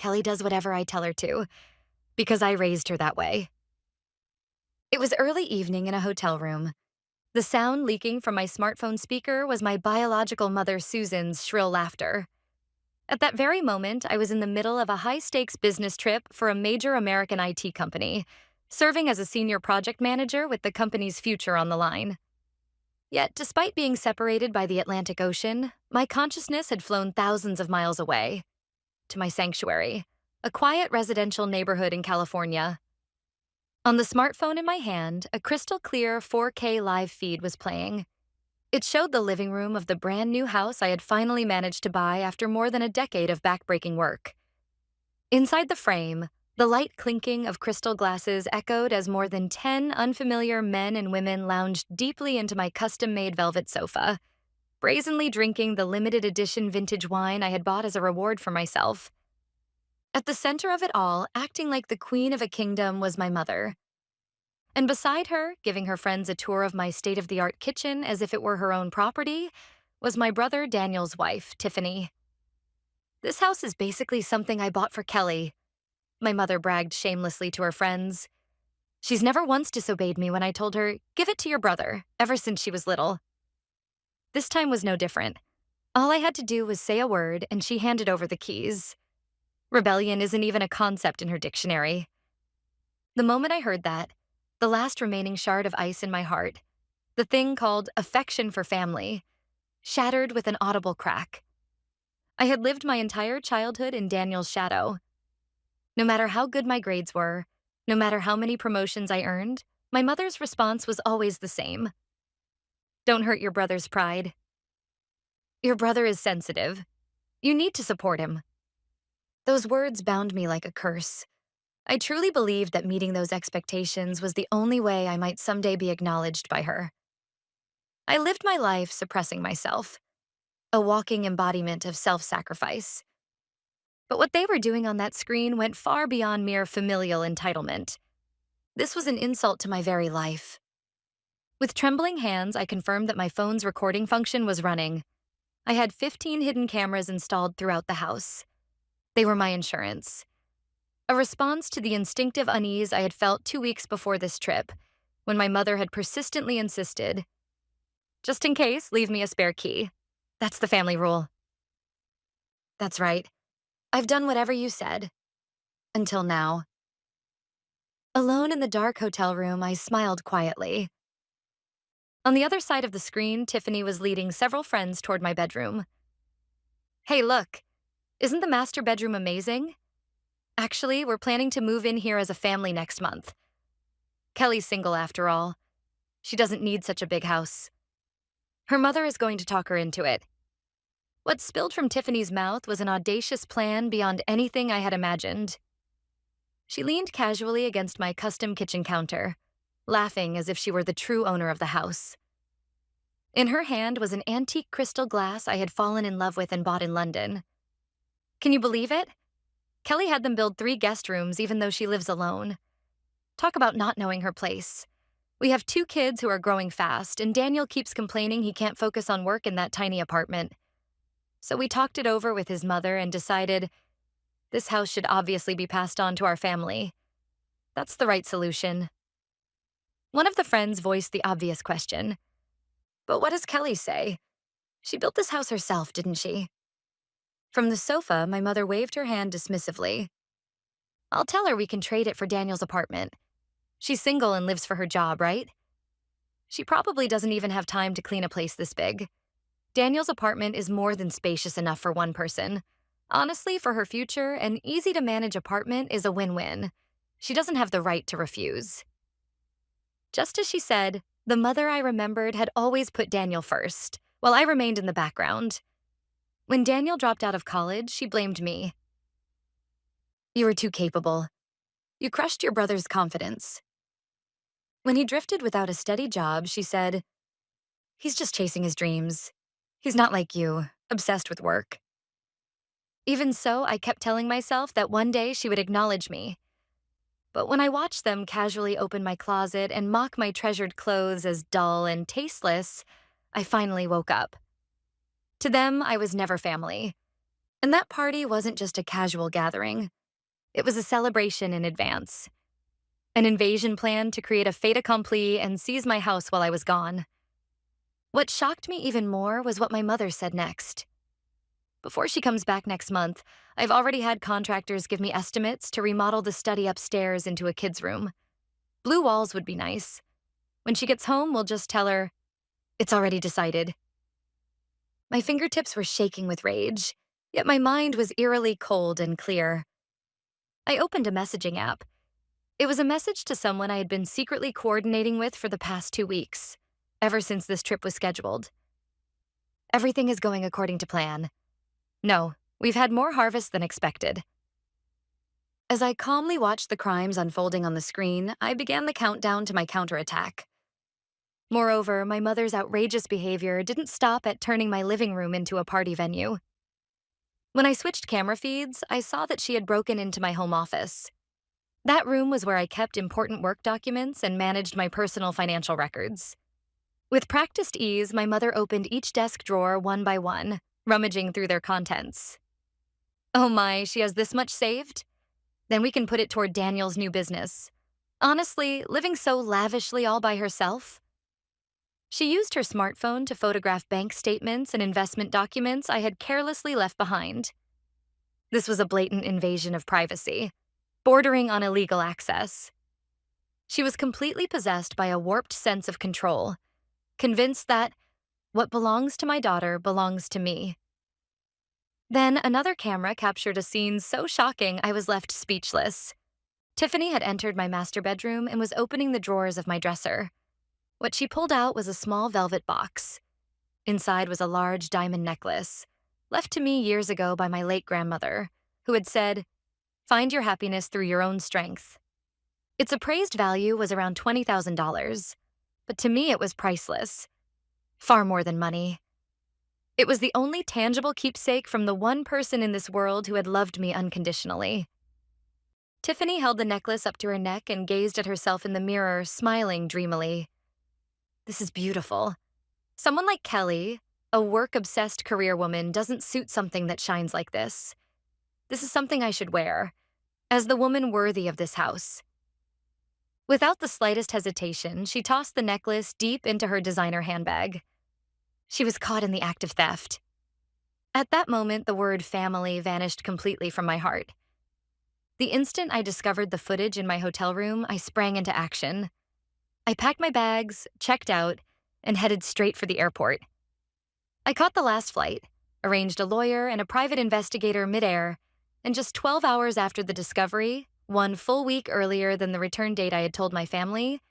Kelly does whatever I tell her to, because I raised her that way. It was early evening in a hotel room. The sound leaking from my smartphone speaker was my biological mother Susan's shrill laughter. At that very moment, I was in the middle of a high-stakes business trip for a major American IT company, serving as a senior project manager with the company's future on the line. Yet, despite being separated by the Atlantic Ocean, my consciousness had flown thousands of miles away to my sanctuary, a quiet residential neighborhood in California. On the smartphone in my hand, a crystal clear 4K live feed was playing. It showed the living room of the brand new house I had finally managed to buy after more than a decade of backbreaking work. Inside the frame, the light clinking of crystal glasses echoed as more than 10 unfamiliar men and women lounged deeply into my custom-made velvet sofa, brazenly drinking the limited edition vintage wine I had bought as a reward for myself. At the center of it all, acting like the queen of a kingdom, was my mother. And beside her, giving her friends a tour of my state-of-the-art kitchen as if it were her own property, was my brother Daniel's wife, Tiffany. "This house is basically something I bought for Kelly," my mother bragged shamelessly to her friends. "She's never once disobeyed me when I told her, 'Give it to your brother,' ever since she was little." This time was no different. All I had to do was say a word, and she handed over the keys. Rebellion isn't even a concept in her dictionary. The moment I heard that, the last remaining shard of ice in my heart, the thing called affection for family, shattered with an audible crack. I had lived my entire childhood in Daniel's shadow. No matter how good my grades were, no matter how many promotions I earned, my mother's response was always the same. "Don't hurt your brother's pride. Your brother is sensitive. You need to support him." Those words bound me like a curse. I truly believed that meeting those expectations was the only way I might someday be acknowledged by her. I lived my life suppressing myself, a walking embodiment of self-sacrifice. But what they were doing on that screen went far beyond mere familial entitlement. This was an insult to my very life. With trembling hands, I confirmed that my phone's recording function was running. I had 15 hidden cameras installed throughout the house. They were my insurance. A response to the instinctive unease I had felt 2 weeks before this trip, when my mother had persistently insisted, "Just in case, leave me a spare key. That's the family rule." That's right. I've done whatever you said. Until now. Alone in the dark hotel room, I smiled quietly. On the other side of the screen, Tiffany was leading several friends toward my bedroom. "Hey, look. Isn't the master bedroom amazing? Actually, we're planning to move in here as a family next month. Kelly's single after all. She doesn't need such a big house. Her mother is going to talk her into it." What spilled from Tiffany's mouth was an audacious plan beyond anything I had imagined. She leaned casually against my custom kitchen counter, laughing as if she were the true owner of the house. In her hand was an antique crystal glass I had fallen in love with and bought in London. Can you believe it? Kelly had them build 3 guest rooms even though she lives alone. Talk about not knowing her place. We have 2 kids who are growing fast, and Daniel keeps complaining he can't focus on work in that tiny apartment. So we talked it over with his mother and decided this house should obviously be passed on to our family. That's the right solution. One of the friends voiced the obvious question. "But what does Kelly say? She built this house herself, didn't she?" From the sofa, my mother waved her hand dismissively. "I'll tell her we can trade it for Daniel's apartment. She's single and lives for her job, right? She probably doesn't even have time to clean a place this big. Daniel's apartment is more than spacious enough for one person. Honestly, for her future, an easy-to-manage apartment is a win-win. She doesn't have the right to refuse." Just as she said, the mother I remembered had always put Daniel first, while I remained in the background. When Daniel dropped out of college, she blamed me. "You were too capable. You crushed your brother's confidence." When he drifted without a steady job, she said, "He's just chasing his dreams. He's not like you, obsessed with work." Even so, I kept telling myself that one day she would acknowledge me. But when I watched them casually open my closet and mock my treasured clothes as dull and tasteless, I finally woke up. To them, I was never family. And that party wasn't just a casual gathering, it was a celebration in advance. An invasion plan to create a fait accompli and seize my house while I was gone. What shocked me even more was what my mother said next. Before she comes back next month, I've already had contractors give me estimates to remodel the study upstairs into a kid's room. Blue walls would be nice. When she gets home, we'll just tell her, it's already decided. My fingertips were shaking with rage, yet my mind was eerily cold and clear. I opened a messaging app. It was a message to someone I had been secretly coordinating with for the past 2 weeks, ever since this trip was scheduled. Everything is going according to plan. No, we've had more harvest than expected. As I calmly watched the crimes unfolding on the screen, I began the countdown to my counterattack. Moreover, my mother's outrageous behavior didn't stop at turning my living room into a party venue. When I switched camera feeds, I saw that she had broken into my home office. That room was where I kept important work documents and managed my personal financial records. With practiced ease, my mother opened each desk drawer one by one, rummaging through their contents. Oh my, she has this much saved? Then we can put it toward Daniel's new business. Honestly, living so lavishly all by herself. She used her smartphone to photograph bank statements and investment documents I had carelessly left behind. This was a blatant invasion of privacy, bordering on illegal access. She was completely possessed by a warped sense of control, convinced that what belongs to my daughter belongs to me. Then another camera captured a scene so shocking I was left speechless. Tiffany had entered my master bedroom and was opening the drawers of my dresser. What she pulled out was a small velvet box. Inside was a large diamond necklace, left to me years ago by my late grandmother, who had said, "Find your happiness through your own strength." Its appraised value was around $20,000, but to me it was priceless. Far more than money. It was the only tangible keepsake from the one person in this world who had loved me unconditionally. Tiffany held the necklace up to her neck and gazed at herself in the mirror, smiling dreamily. This is beautiful. Someone like Kelly, a work-obsessed career woman, doesn't suit something that shines like this. This is something I should wear, as the woman worthy of this house. Without the slightest hesitation, she tossed the necklace deep into her designer handbag. She was caught in the act of theft. At that moment, the word family vanished completely from my heart. The instant I discovered the footage in my hotel room, I sprang into action. I packed my bags, checked out, and headed straight for the airport. I caught the last flight, arranged a lawyer and a private investigator midair, and just 12 hours after the discovery, 1 full week earlier than the return date I had told my family,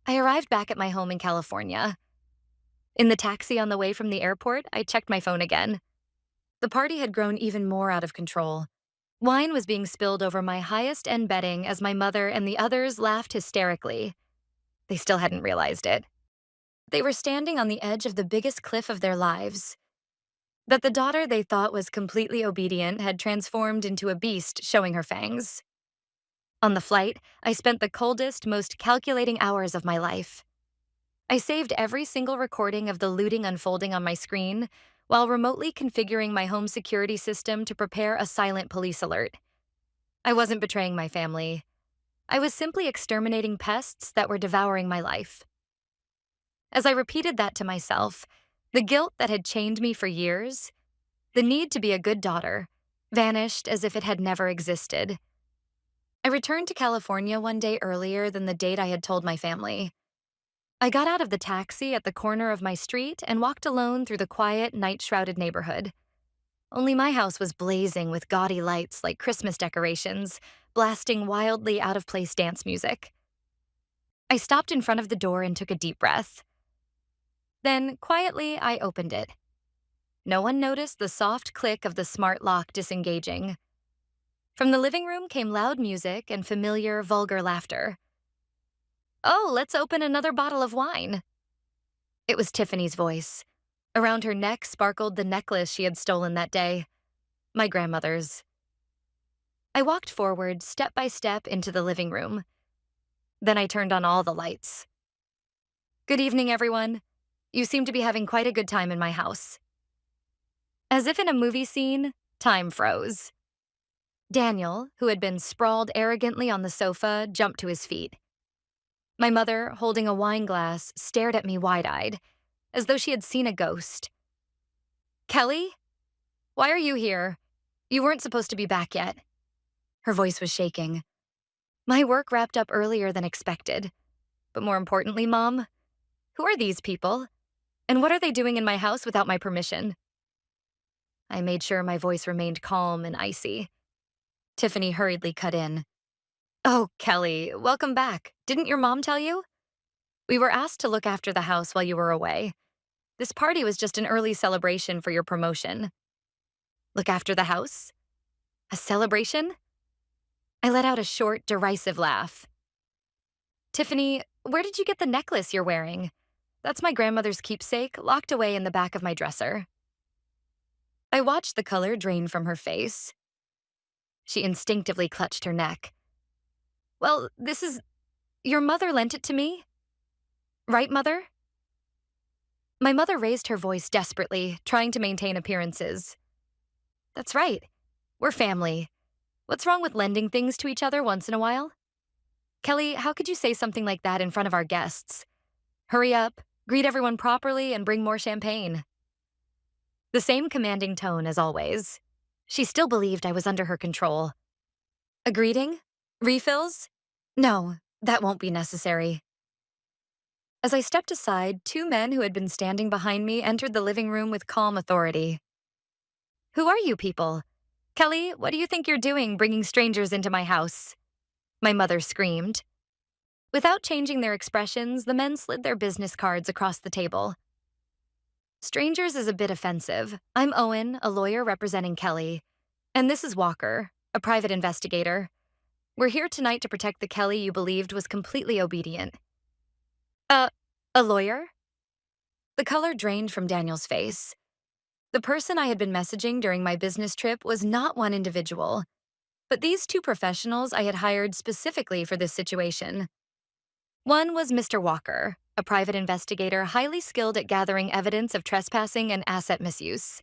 I arrived back at my home in California. In the taxi on the way from the airport, I checked my phone again. The party had grown even more out of control. Wine was being spilled over my highest-end bedding as my mother and the others laughed hysterically. They still hadn't realized it. They were standing on the edge of the biggest cliff of their lives. That the daughter they thought was completely obedient had transformed into a beast showing her fangs. On the flight, I spent the coldest, most calculating hours of my life. I saved every single recording of the looting unfolding on my screen while remotely configuring my home security system to prepare a silent police alert. I wasn't betraying my family. I was simply exterminating pests that were devouring my life. As I repeated that to myself, the guilt that had chained me for years, the need to be a good daughter, vanished as if it had never existed. I returned to California one day earlier than the date I had told my family. I got out of the taxi at the corner of my street and walked alone through the quiet, night-shrouded neighborhood. Only my house was blazing with gaudy lights like Christmas decorations, blasting wildly out-of-place dance music. I stopped in front of the door and took a deep breath. Then, quietly, I opened it. No one noticed the soft click of the smart lock disengaging. From the living room came loud music and familiar, vulgar laughter. "Oh, let's open another bottle of wine." It was Tiffany's voice. Around her neck sparkled the necklace she had stolen that day. My grandmother's. I walked forward, step by step, into the living room. Then I turned on all the lights. "Good evening, everyone. You seem to be having quite a good time in my house." As if in a movie scene, Time froze. Daniel, who had been sprawled arrogantly on the sofa, jumped to his feet. My mother, holding a wine glass, stared at me wide-eyed, as though she had seen a ghost. Kelly? Why are you here? You weren't supposed to be back yet. Her voice was shaking. My work wrapped up earlier than expected. But more importantly, Mom, who are these people? And what are they doing in my house without my permission? I made sure my voice remained calm and icy. Tiffany hurriedly cut in. Oh, Kelly, welcome back. Didn't your mom tell you? We were asked to look after the house while you were away. This party was just an early celebration for your promotion. Look after the house? A celebration? I let out a short, derisive laugh. Tiffany, where did you get the necklace you're wearing? That's my grandmother's keepsake, locked away in the back of my dresser. I watched the color drain from her face. She instinctively clutched her neck. Well, your mother lent it to me? Right, Mother? My mother raised her voice desperately, trying to maintain appearances. That's right. We're family. What's wrong with lending things to each other once in a while? Kelly, how could you say something like that in front of our guests? Hurry up, greet everyone properly, and bring more champagne. The same commanding tone as always. She still believed I was under her control. A greeting? Refills? No, that won't be necessary. As I stepped aside, two men who had been standing behind me entered the living room with calm authority. Who are you people? Kelly, what do you think you're doing bringing strangers into my house? My mother screamed. Without changing their expressions, the men slid their business cards across the table. Strangers is a bit offensive. I'm Owen, a lawyer representing Kelly. And this is Walker, a private investigator. We're here tonight to protect the Kelly you believed was completely obedient. A lawyer? The color drained from Daniel's face. The person I had been messaging during my business trip was not one individual, but these two professionals I had hired specifically for this situation. One was Mr. Walker, a private investigator highly skilled at gathering evidence of trespassing and asset misuse.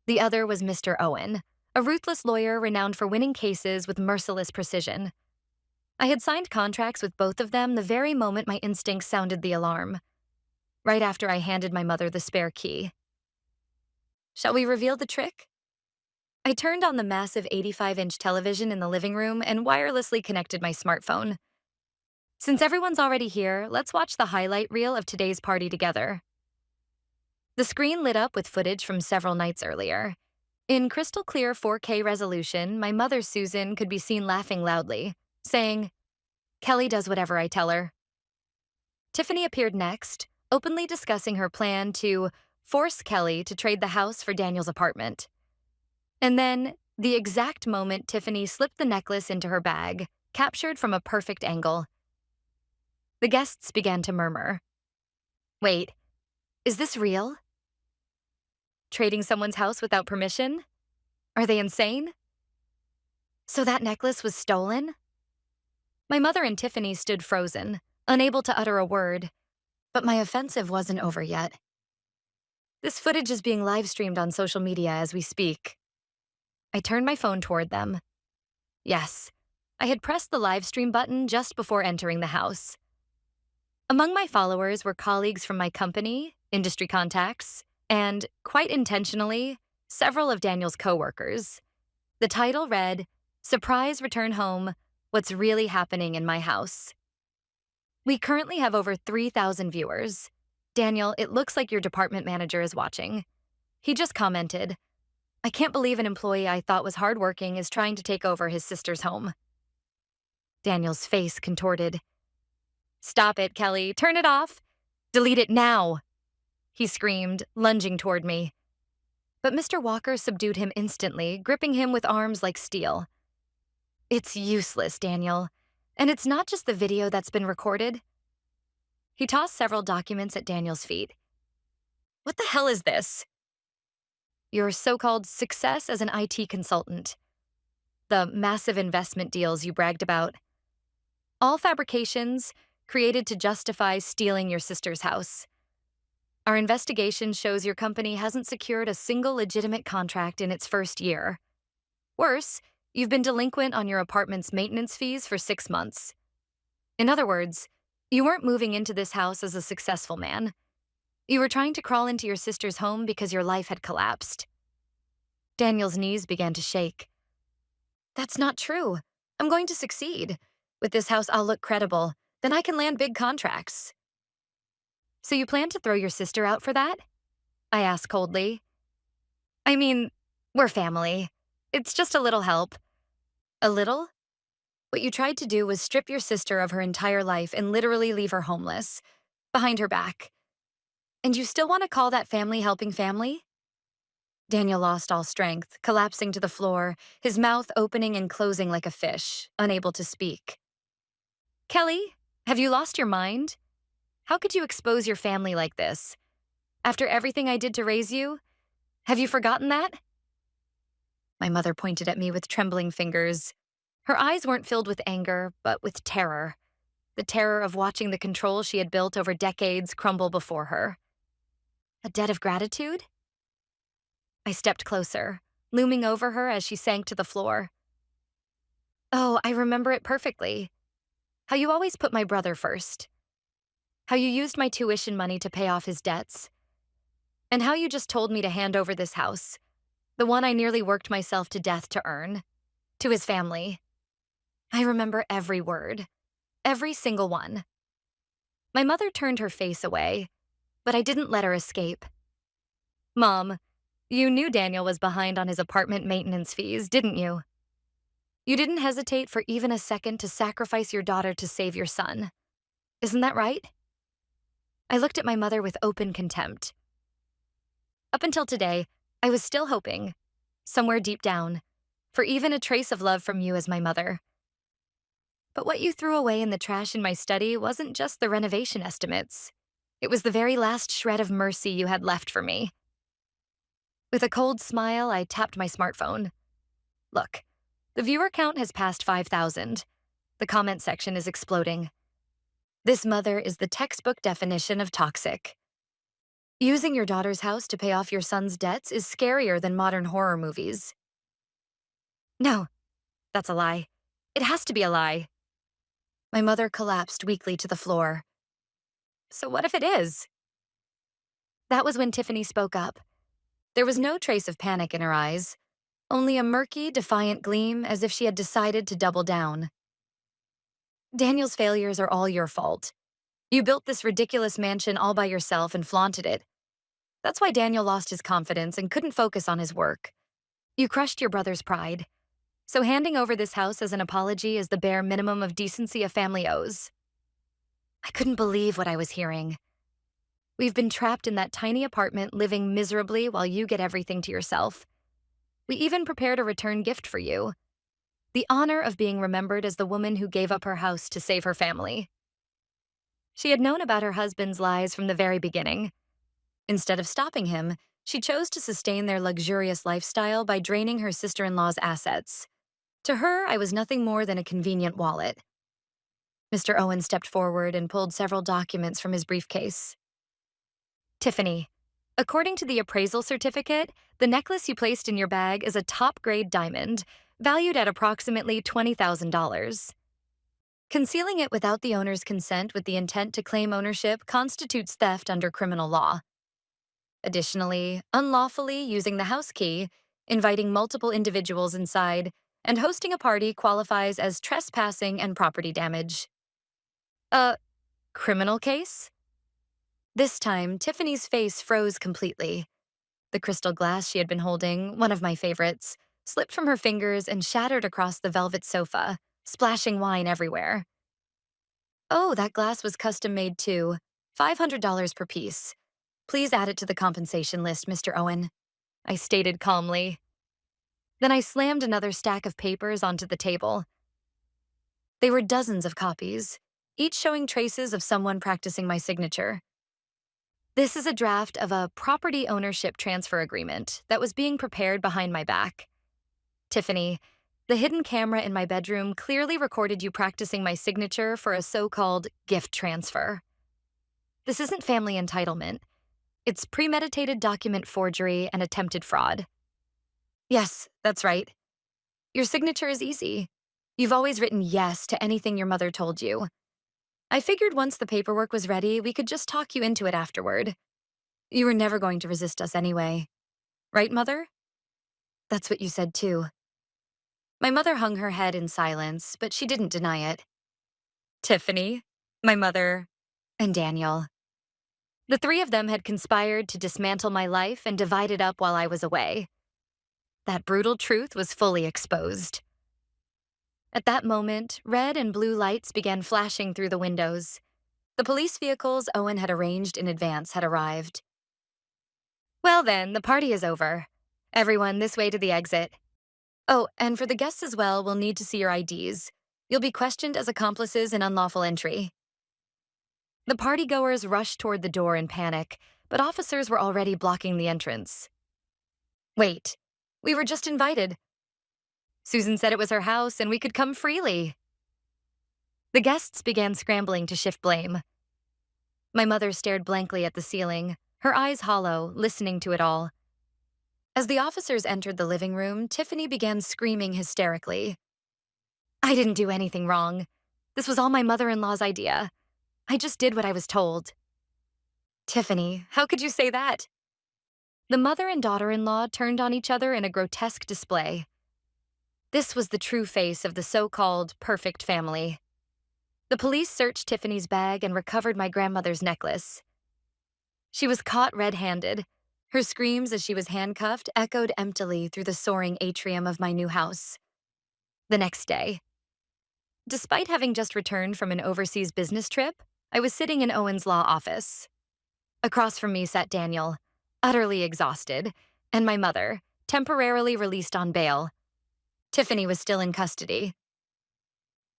The other was Mr. Owen, a ruthless lawyer renowned for winning cases with merciless precision. I had signed contracts with both of them the very moment my instincts sounded the alarm, right after I handed my mother the spare key. Shall we reveal the trick? I turned on the massive 85-inch television in the living room and wirelessly connected my smartphone. Since everyone's already here, let's watch the highlight reel of today's party together. The screen lit up with footage from several nights earlier. In crystal clear 4K resolution, my mother, Susan, could be seen laughing loudly, saying, Kelly does whatever I tell her. Tiffany appeared next, openly discussing her plan to force Kelly to trade the house for Daniel's apartment. And then, the exact moment Tiffany slipped the necklace into her bag, captured from a perfect angle. The guests began to murmur. Wait, is this real? Trading someone's house without permission? Are they insane? So that necklace was stolen? My mother and Tiffany stood frozen, unable to utter a word, but my offensive wasn't over yet. This footage is being live-streamed on social media as we speak. I turned my phone toward them. Yes, I had pressed the live stream button just before entering the house. Among my followers were colleagues from my company, industry contacts, and, quite intentionally, several of Daniel's coworkers. The title read, Surprise Return Home, What's Really Happening in My House. We currently have over 3,000 viewers. Daniel, it looks like your department manager is watching. He just commented, I can't believe an employee I thought was hardworking is trying to take over his sister's home. Daniel's face contorted. Stop it, Kelly. Turn it off. Delete it now, he screamed, lunging toward me. But Mr. Walker subdued him instantly, gripping him with arms like steel. It's useless, Daniel. And it's not just the video that's been recorded. He tossed several documents at Daniel's feet. What the hell is this? Your so-called success as an IT consultant. The massive investment deals you bragged about. All fabrications created to justify stealing your sister's house. Our investigation shows your company hasn't secured a single legitimate contract in its first year. Worse, you've been delinquent on your apartment's maintenance fees for 6 months. In other words, you weren't moving into this house as a successful man. You were trying to crawl into your sister's home because your life had collapsed. Daniel's knees began to shake. That's not true. I'm going to succeed. With this house, I'll look credible. Then I can land big contracts. So you plan to throw your sister out for that? I asked coldly. I mean, we're family. It's just a little help. A little? What you tried to do was strip your sister of her entire life and literally leave her homeless, behind her back. And you still want to call that family helping family? Daniel lost all strength, collapsing to the floor, his mouth opening and closing like a fish, unable to speak. Kelly, have you lost your mind? How could you expose your family like this? After everything I did to raise you? Have you forgotten that? My mother pointed at me with trembling fingers. Her eyes weren't filled with anger, but with terror. The terror of watching the control she had built over decades crumble before her. A debt of gratitude? I stepped closer, looming over her as she sank to the floor. Oh, I remember it perfectly. How you always put my brother first. How you used my tuition money to pay off his debts. And how you just told me to hand over this house, the one I nearly worked myself to death to earn, to his family. I remember every word, every single one. My mother turned her face away, but I didn't let her escape. Mom, you knew Daniel was behind on his apartment maintenance fees, didn't you? You didn't hesitate for even a second to sacrifice your daughter to save your son. Isn't that right? I looked at my mother with open contempt. Up until today, I was still hoping, somewhere deep down, for even a trace of love from you as my mother. But what you threw away in the trash in my study wasn't just the renovation estimates. It was the very last shred of mercy you had left for me. With a cold smile, I tapped my smartphone. Look, the viewer count has passed 5,000. The comment section is exploding. This mother is the textbook definition of toxic. Using your daughter's house to pay off your son's debts is scarier than modern horror movies. No, that's a lie. It has to be a lie. My mother collapsed weakly to the floor. So what if it is? That was when Tiffany spoke up. There was no trace of panic in her eyes, only a murky, defiant gleam as if she had decided to double down. Daniel's failures are all your fault. You built this ridiculous mansion all by yourself and flaunted it. That's why Daniel lost his confidence and couldn't focus on his work. You crushed your brother's pride. So handing over this house as an apology is the bare minimum of decency a family owes. I couldn't believe what I was hearing. We've been trapped in that tiny apartment living miserably while you get everything to yourself. We even prepared a return gift for you. The honor of being remembered as the woman who gave up her house to save her family. She had known about her husband's lies from the very beginning. Instead of stopping him, she chose to sustain their luxurious lifestyle by draining her sister-in-law's assets. To her, I was nothing more than a convenient wallet. Mr. Owen stepped forward and pulled several documents from his briefcase. Tiffany, according to the appraisal certificate, the necklace you placed in your bag is a top-grade diamond, valued at approximately $20,000. Concealing it without the owner's consent with the intent to claim ownership constitutes theft under criminal law. Additionally, unlawfully using the house key, inviting multiple individuals inside, and hosting a party qualifies as trespassing and property damage. A criminal case? This time, Tiffany's face froze completely. The crystal glass she had been holding, one of my favorites, slipped from her fingers and shattered across the velvet sofa, splashing wine everywhere. Oh, that glass was custom-made too. $500 per piece. Please add it to the compensation list, Mr. Owen, I stated calmly. Then I slammed another stack of papers onto the table. They were dozens of copies, each showing traces of someone practicing my signature. This is a draft of a property ownership transfer agreement that was being prepared behind my back. Tiffany, the hidden camera in my bedroom clearly recorded you practicing my signature for a so-called gift transfer. This isn't family entitlement. It's premeditated document forgery and attempted fraud. Yes, that's right. Your signature is easy. You've always written yes to anything your mother told you. I figured once the paperwork was ready, we could just talk you into it afterward. You were never going to resist us anyway. Right, Mother? That's what you said too. My mother hung her head in silence, but she didn't deny it. Tiffany, my mother, and Daniel. The three of them had conspired to dismantle my life and divide it up while I was away. That brutal truth was fully exposed. At that moment, red and blue lights began flashing through the windows. The police vehicles Owen had arranged in advance had arrived. Well then, the party is over. Everyone this way to the exit. Oh, and for the guests as well, we'll need to see your IDs. You'll be questioned as accomplices in unlawful entry. The partygoers rushed toward the door in panic, but officers were already blocking the entrance. Wait, we were just invited. Susan said it was her house and we could come freely. The guests began scrambling to shift blame. My mother stared blankly at the ceiling, her eyes hollow, listening to it all. As the officers entered the living room, Tiffany began screaming hysterically. I didn't do anything wrong. This was all my mother-in-law's idea. I just did what I was told. Tiffany, how could you say that? The mother and daughter-in-law turned on each other in a grotesque display. This was the true face of the so-called perfect family. The police searched Tiffany's bag and recovered my grandmother's necklace. She was caught red-handed. Her screams as she was handcuffed echoed emptily through the soaring atrium of my new house. The next day, despite having just returned from an overseas business trip, I was sitting in Owen's law office. Across from me sat Daniel, utterly exhausted, and my mother, temporarily released on bail. Tiffany was still in custody.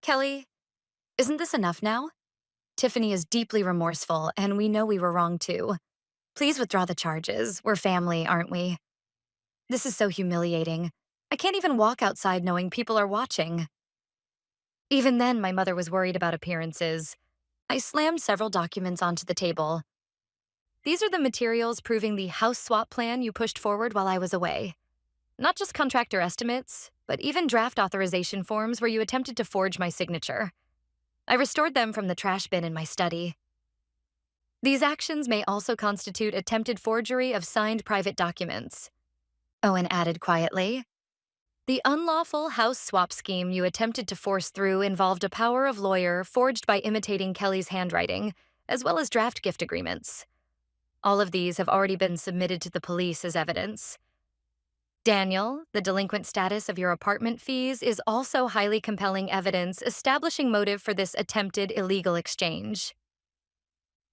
Kelly, isn't this enough now? Tiffany is deeply remorseful, and we know we were wrong too. Please withdraw the charges. We're family, aren't we? This is so humiliating. I can't even walk outside knowing people are watching. Even then, my mother was worried about appearances. I slammed several documents onto the table. These are the materials proving the house swap plan you pushed forward while I was away. Not just contractor estimates, but even draft authorization forms where you attempted to forge my signature. I restored them from the trash bin in my study. These actions may also constitute attempted forgery of signed private documents. Owen added quietly. The unlawful house swap scheme you attempted to force through involved a power of lawyer forged by imitating Kelly's handwriting, as well as draft gift agreements. All of these have already been submitted to the police as evidence. Daniel, the delinquent status of your apartment fees is also highly compelling evidence establishing motive for this attempted illegal exchange.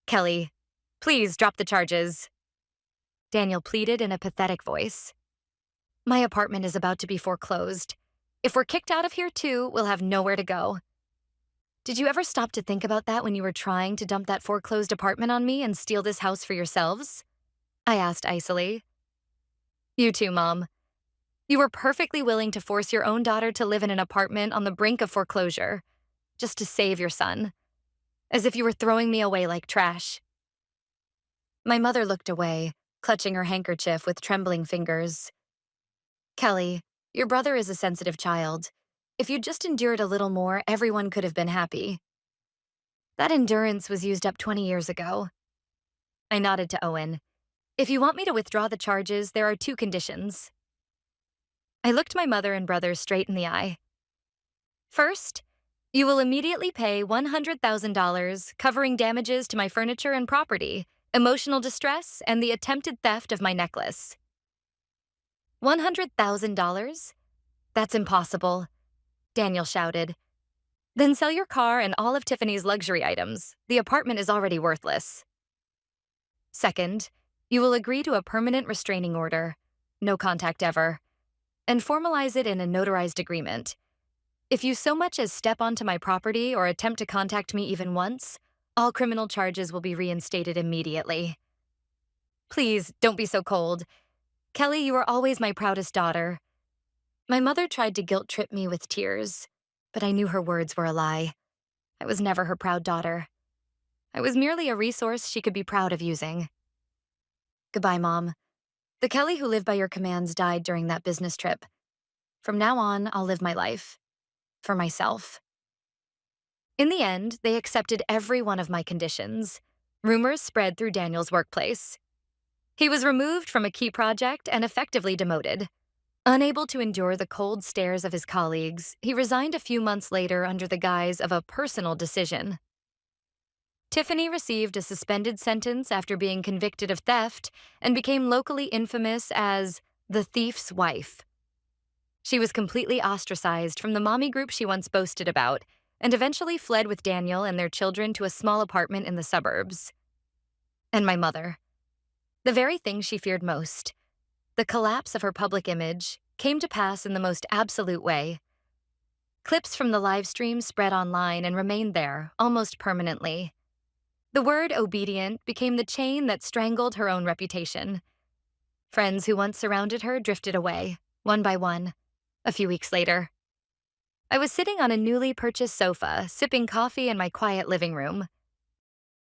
Kelly, please drop the charges. Daniel pleaded in a pathetic voice. My apartment is about to be foreclosed. If we're kicked out of here too, we'll have nowhere to go. Did you ever stop to think about that when you were trying to dump that foreclosed apartment on me and steal this house for yourselves? I asked icily. You too, Mom. You were perfectly willing to force your own daughter to live in an apartment on the brink of foreclosure, just to save your son, as if you were throwing me away like trash. My mother looked away, clutching her handkerchief with trembling fingers. Kelly, your brother is a sensitive child. If you'd just endured a little more, everyone could have been happy. That endurance was used up 20 years ago. I nodded to Owen. If you want me to withdraw the charges, there are two conditions. I looked my mother and brother straight in the eye. First, you will immediately pay $100,000 covering damages to my furniture and property, emotional distress, and the attempted theft of my necklace. $100,000? That's impossible, Daniel shouted. Then sell your car and all of Tiffany's luxury items. The apartment is already worthless. Second, you will agree to a permanent restraining order, no contact ever, and formalize it in a notarized agreement. If you so much as step onto my property or attempt to contact me even once, all criminal charges will be reinstated immediately. Please, don't be so cold. Kelly, you are always my proudest daughter. My mother tried to guilt-trip me with tears, but I knew her words were a lie. I was never her proud daughter. I was merely a resource she could be proud of using. Goodbye, Mom. The Kelly who lived by your commands died during that business trip. From now on, I'll live my life. For myself. In the end, they accepted every one of my conditions. Rumors spread through Daniel's workplace. He was removed from a key project and effectively demoted. Unable to endure the cold stares of his colleagues, he resigned a few months later under the guise of a personal decision. Tiffany received a suspended sentence after being convicted of theft and became locally infamous as the thief's wife. She was completely ostracized from the mommy group she once boasted about and eventually fled with Daniel and their children to a small apartment in the suburbs. And my mother. The very thing she feared most, the collapse of her public image, came to pass in the most absolute way. Clips from the live stream spread online and remained there, almost permanently. The word obedient became the chain that strangled her own reputation. Friends who once surrounded her drifted away, one by one, a few weeks later. I was sitting on a newly purchased sofa, sipping coffee in my quiet living room.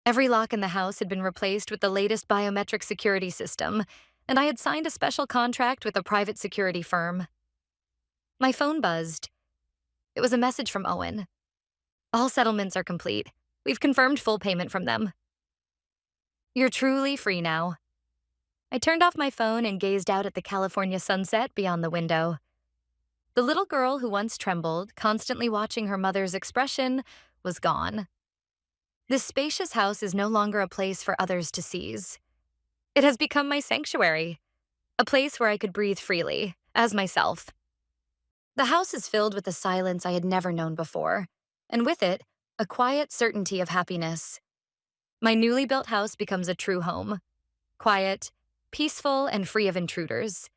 Every lock in the house had been replaced with the latest biometric security system, and I had signed a special contract with a private security firm. My phone buzzed. It was a message from Owen. All settlements are complete. We've confirmed full payment from them. You're truly free now. I turned off my phone and gazed out at the California sunset beyond the window. The little girl who once trembled, constantly watching her mother's expression, was gone. This spacious house is no longer a place for others to seize. It has become my sanctuary, a place where I could breathe freely, as myself. The house is filled with a silence I had never known before, and with it, a quiet certainty of happiness. My newly built house becomes a true home, quiet, peaceful, and free of intruders.